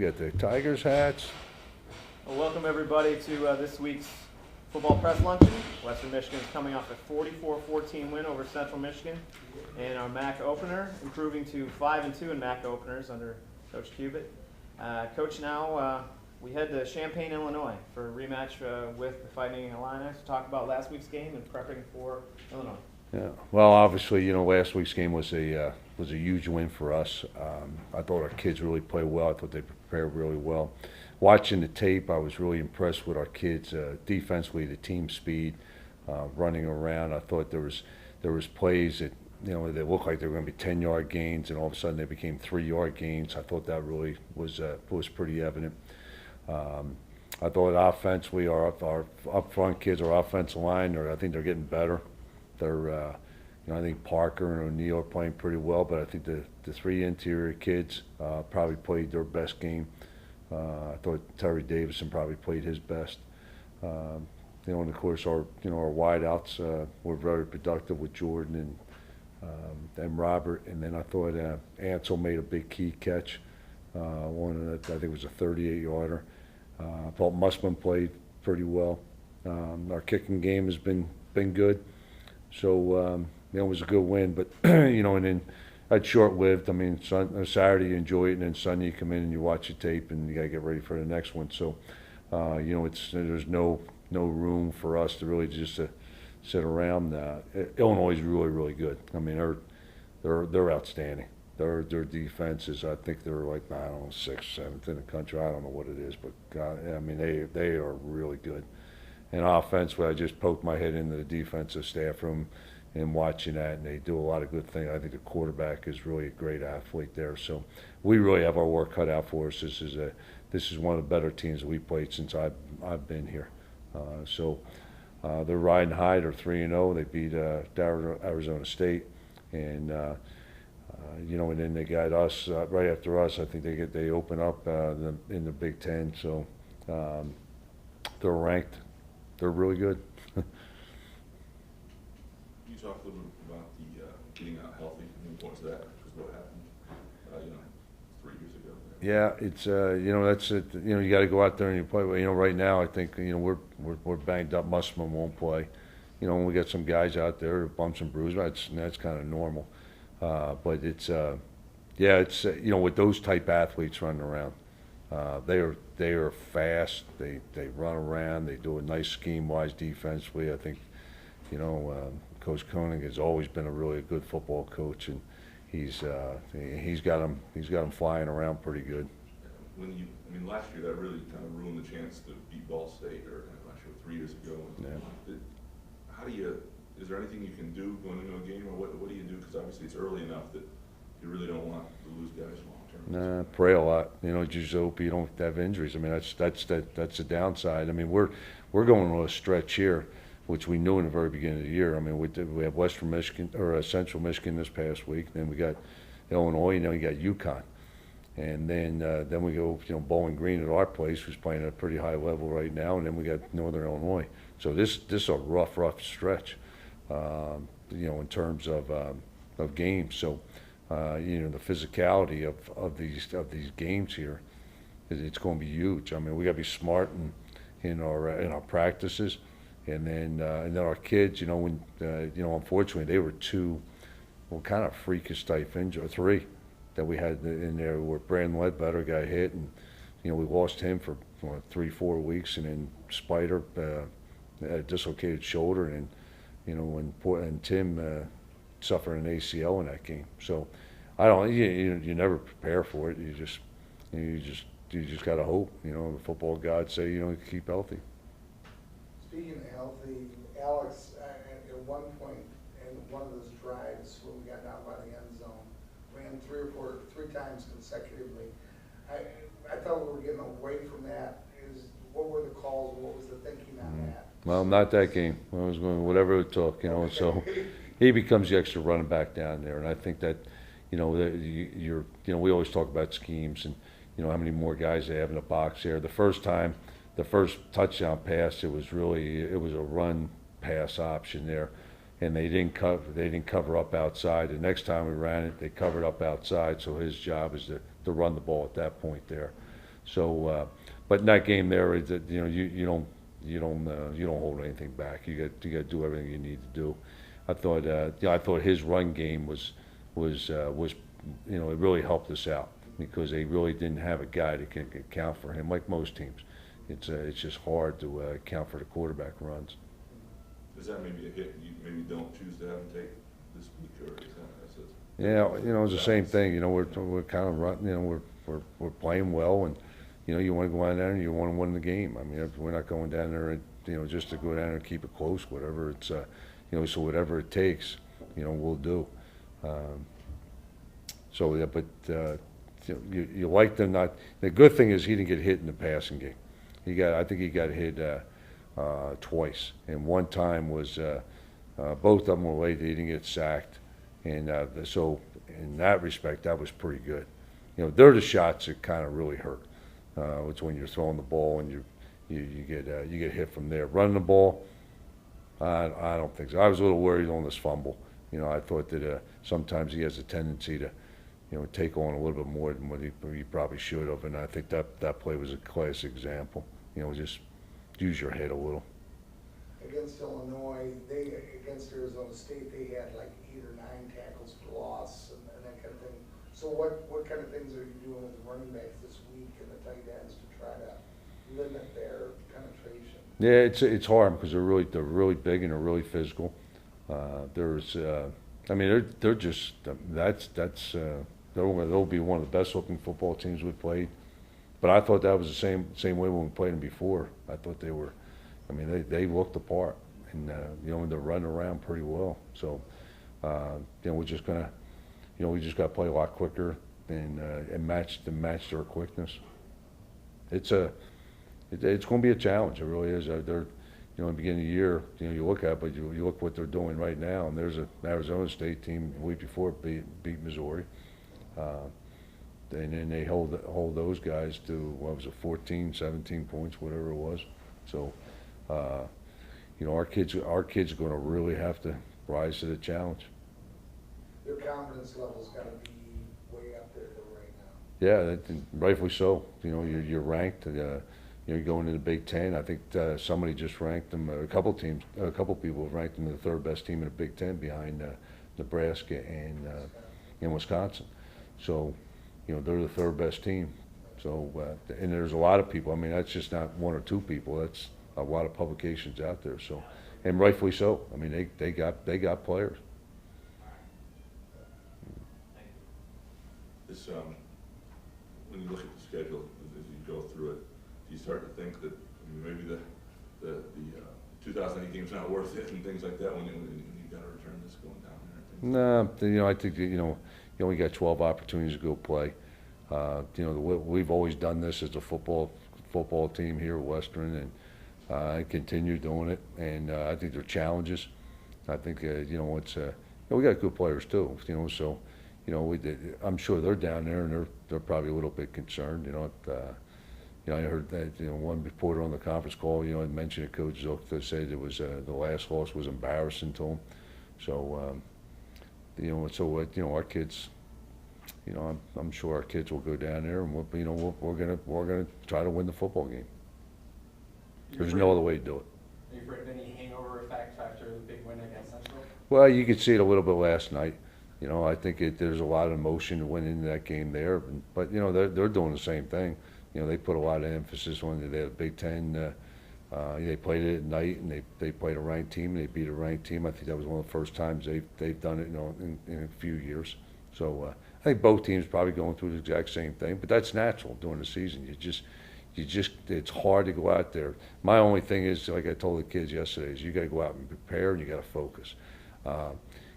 We got the Tigers hats. Well, welcome everybody to this week's football press luncheon. Western Michigan is coming off a 44-14 win over Central Michigan, and our MAC opener improving to 5-2 in MAC openers under Coach Cubit. Coach, now we head to Champaign, Illinois for a rematch with the Fighting Illini to talk about last week's game and prepping for Illinois. Yeah. Well, obviously, last week's game was a huge win for us. I thought our kids really played well. I thought they prepared really well. Watching the tape, I was really impressed with our kids defensively, the team speed, running around. I thought there was plays that they looked like they were going to be 10-yard gains, and all of a sudden they became 3-yard gains. I thought that really was pretty evident. I thought offensively, our up front kids, our offensive line, I think they're getting better. They're, I think Parker and O'Neal are playing pretty well, but I think the three interior kids probably played their best game. I thought Terry Davison probably played his best. And of course our wideouts were very productive with Jordan and Robert. And then I thought Ansel made a big key catch. One I think it was a 38-yarder. I thought Mussman played pretty well. Our kicking game has been good. So, it was a good win, but, and then it's short-lived. I mean, Saturday you enjoy it, and then Sunday you come in and you watch the tape, and you got to get ready for the next one. So, there's no room for us to really just sit around. Illinois is really, really good. I mean, they're outstanding. Their defense is, I think they're like, I don't know, 6th, 7th in the country. I don't know what it is, but God, I mean, they are really good. And offensively, I just poked my head into the defensive staff room and watching that, and they do a lot of good things. I think the quarterback is really a great athlete there. So we really have our work cut out for us. This is one of the better teams that we played since I've been here. They're riding high. They're 3-0. They beat Arizona State, and and then they got us right after us. I think they open up in the Big Ten. So they're ranked. They're really good. Can you talk a little bit about the getting out healthy and the importance of that? Because what happened, 3 years ago. Yeah, it's that's it. You got to go out there and you play. Right now I think we're banged up. Mussman won't play. We got some guys out there bumps and bruises. That's kind of normal. But it's with those type athletes running around. They are fast. They run around. They do a nice scheme-wise defensively. I think, Coach Koenig has always been a really good football coach, and he's got them flying around pretty good. Last year that really kind of ruined the chance to beat Ball State, or last year 3 years ago. Yeah. Is there anything you can do going into a game, or what do you do? Because obviously it's early enough that you really don't want to lose guys long term. Nah, pray a lot. Just hope you don't have injuries. I mean, that's the downside. I mean, we're going on a stretch here, which we knew in the very beginning of the year. I mean, we have Western Michigan or Central Michigan this past week. Then we got Illinois. You got UConn, and then we go Bowling Green at our place, who's playing at a pretty high level right now, and then we got Northern Illinois. So this is a rough stretch, in terms of games. So. The physicality of these games here, it's going to be huge. I mean, we got to be smart in our practices, and then our kids. Unfortunately, they were two, kind of freakish type injury, 3 that we had in there. Where Brandon Ledbetter got hit, and we lost him for 3-4 weeks, and then Spider had a dislocated shoulder, and and Tim. Suffered an ACL in that game, so I don't. You never prepare for it. You just got to hope. The football gods say keep healthy. Speaking of healthy, Alex, at one point in one of those drives when we got down by the end zone, ran 3 times consecutively. I thought we were getting away from that. What were the calls? What was the thinking on that? Well, not that game. I was going whatever it took. So. He becomes the extra running back down there, and I think that, we always talk about schemes and, how many more guys they have in the box there. The first touchdown pass, it was a run pass option there, and they didn't cover up outside. The next time we ran it, they covered up outside, so his job is to run the ball at that point there. So, but in that game there, you don't hold anything back. You got to do everything you need to do. I thought his run game was it really helped us out because they really didn't have a guy that can account for him like most teams. It's just hard to account for the quarterback runs. Is that maybe a hit you maybe don't choose to have him take this week, or is that? Yeah, it's the same thing. We're kind of run. We're playing well, and you want to go out there and you want to win the game. I mean, we're not going down there and just to go down there and keep it close. Whatever it's so whatever it takes, we'll do. So yeah, but you like them not. The good thing is he didn't get hit in the passing game. I think he got hit twice, and one time was both of them were late. They didn't get sacked, and so in that respect, that was pretty good. They're the shots that kind of really hurt. It's when you're throwing the ball and you get hit from there. Running the ball, I don't think so. I was a little worried on this fumble. I thought that sometimes he has a tendency to take on a little bit more than what he probably should have, and I think that play was a classic example. Just use your head a little. Against Illinois, against Arizona State, they had like 8 or 9 tackles for loss and that kind of thing. So what kind of things are you doing with the running backs this week and the tight ends to try to limit their penetration? Yeah, it's hard because they're really big and they're really physical. They're just they'll be one of the best looking football teams we've played. But I thought that was the same way when we played them before. I thought they were, they looked the part, and they're running around pretty well. So, we're just gonna, we just got to play a lot quicker and match their quickness. It's going to be a challenge. It really is. They're, in the beginning of the year, you look at it, but you look what they're doing right now, and there's an Arizona State team the week before beat Missouri. And then they hold those guys to, 14, 17 points, whatever it was. So, our kids are going to really have to rise to the challenge. Their confidence level's got to be way up there right now. Yeah, rightfully so. You're ranked. You're going into the Big Ten. I think somebody just ranked them. A couple people have ranked them the third best team in the Big Ten behind Nebraska and Wisconsin. So, they're the third best team. So, and there's a lot of people. That's just not one or two people. That's a lot of publications out there. So, and rightfully so. They got players. This, when you look at the schedule as you go through it, do you start to think that maybe the 2008 game's not worth it and things like that when you got to return this going down there? No, I think that, you only got 12 opportunities to go play. We've always done this as a football team here at Western, and continue doing it. And I think there are challenges. I think we got good players too. So I'm sure they're down there and they're probably a little bit concerned. I heard that one reporter on the conference call had mentioned that Coach Zook said it was the last loss was embarrassing to him. So. Our kids, I'm sure our kids will go down there, and we're gonna try to win the football game. There's no other way to do it. Are you afraid of any hangover effect after the big win against Central? Well, you could see it a little bit last night. I think there's a lot of emotion that went into that game there, but they're doing the same thing. They put a lot of emphasis on the Big Ten. They played it at night, and they played a ranked team. They beat a ranked team. I think that was one of the first times they've done it, in a few years. So I think both teams probably going through the exact same thing. But that's natural during the season. It's hard to go out there. My only thing is, like I told the kids yesterday, is you got to go out and prepare, and you got to focus.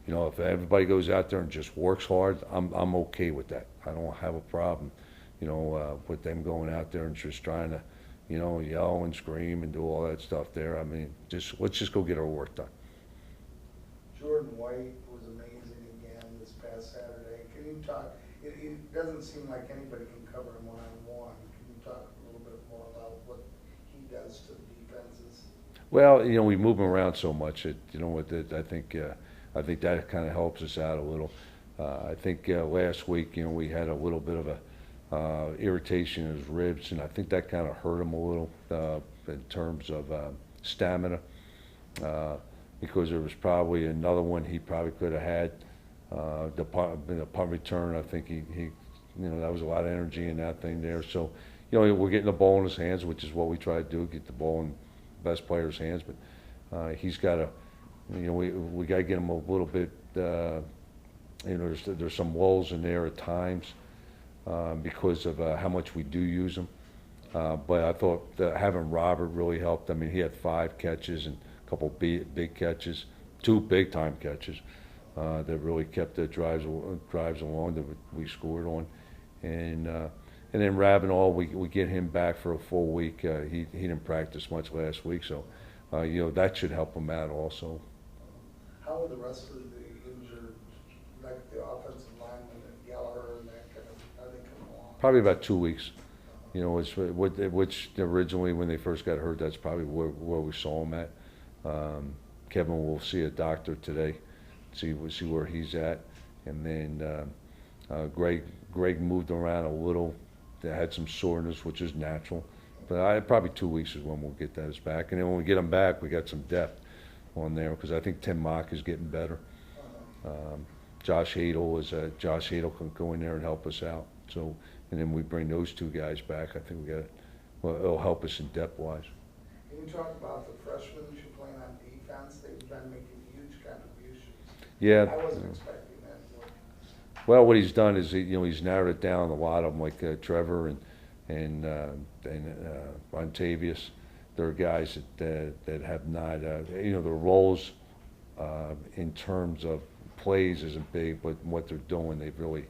If everybody goes out there and just works hard, I'm okay with that. I don't have a problem, with them going out there and just trying to. Yell and scream and do all that stuff there. Let's just go get our work done. Jordan White was amazing again this past Saturday. Can you talk? It doesn't seem like anybody can cover him one-on-one. Can you talk a little bit more about what he does to the defenses? Well, we move him around so much. I think that kind of helps us out a little. I think last week, we had a little bit of irritation in his ribs, and I think that kind of hurt him a little in terms of stamina, because there was probably another one he probably could have had. The punt return, I think he that was a lot of energy in that thing there. So, we're getting the ball in his hands, which is what we try to do, get the ball in the best player's hands. But he's got to, we got to get him a little bit. There's some lulls in there at times because of how much we do use him. But I thought having Robert really helped. I mean, he had 5 catches and a couple big catches, 2 big-time catches that really kept the drives along that we scored on. And then Ravenel, we get him back for a full week. He didn't practice much last week, so that should help him out also. How are the rest of the injured, like the offensive linemen and Geller and that kind of, are they coming along? Probably about 2 weeks. Which originally when they first got hurt, that's probably where we saw him at. Kevin will see a doctor today, see where he's at, and then Greg moved around a little. They had some soreness, which is natural, but probably 2 weeks is when we'll get those back. And then when we get them back, we got some depth on there because I think Tim Mock is getting better. Josh Hadel can go in there and help us out. So, and then we bring those 2 guys back. I think it'll help us in depth wise. Can you talk about the freshmen that you're playing on defense? They've been making huge contributions. Yeah. I wasn't expecting that. Well, what he's done is he's narrowed it down a lot of them, like Trevor and Montavious. There are guys that have not, their roles in terms of plays isn't big, but what they're doing, they've really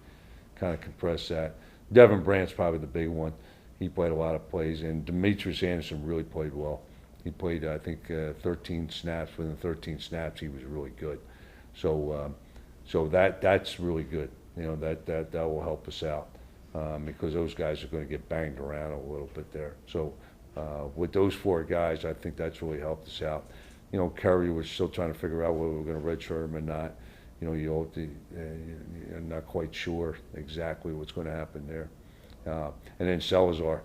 kind of compressed that. Devin Brandt's probably the big one. He played a lot of plays, and Demetrius Anderson really played well. He played, I think, 13 snaps. Within 13 snaps, he was really good. So that's really good. That will help us out because those guys are going to get banged around a little bit there. So with those 4 guys, I think that's really helped us out. Curry was still trying to figure out whether we were going to redshirt him or not. You're not quite sure exactly what's going to happen there. And then Salazar,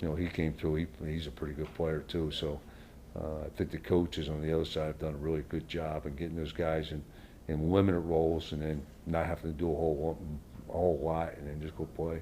he came through. He's a pretty good player too. So I think the coaches on the other side have done a really good job in getting those guys in limited roles and then not having to do a whole lot and then just go play.